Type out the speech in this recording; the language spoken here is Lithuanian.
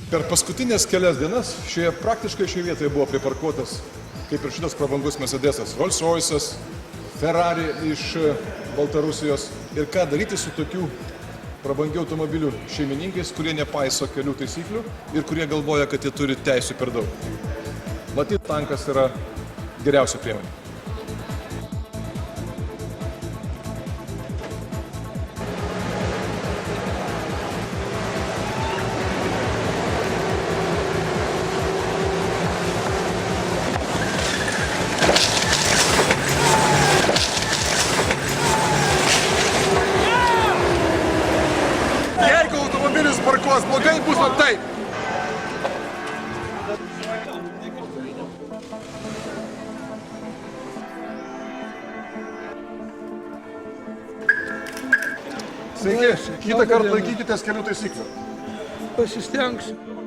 Per paskutinės kelias dienas praktiškai šioje vietoje buvo priparkuotas, kaip ir šitas prabangus Mercedesas, Rolls Royce'as, Ferrari iš Baltarusijos. Ir ką daryti su tokių prabangių automobilių šeimininkais, kurie nepaiso kelių taisyklių ir kurie galvoja, kad jie turi teisių per daug. Matyt, tankas yra geriausia priemonė. Jeigu automobilis parkuos blogai, bus taip. Sveiki, kitą kartą laikykitės kelių taisyklių. Pasistengsiu.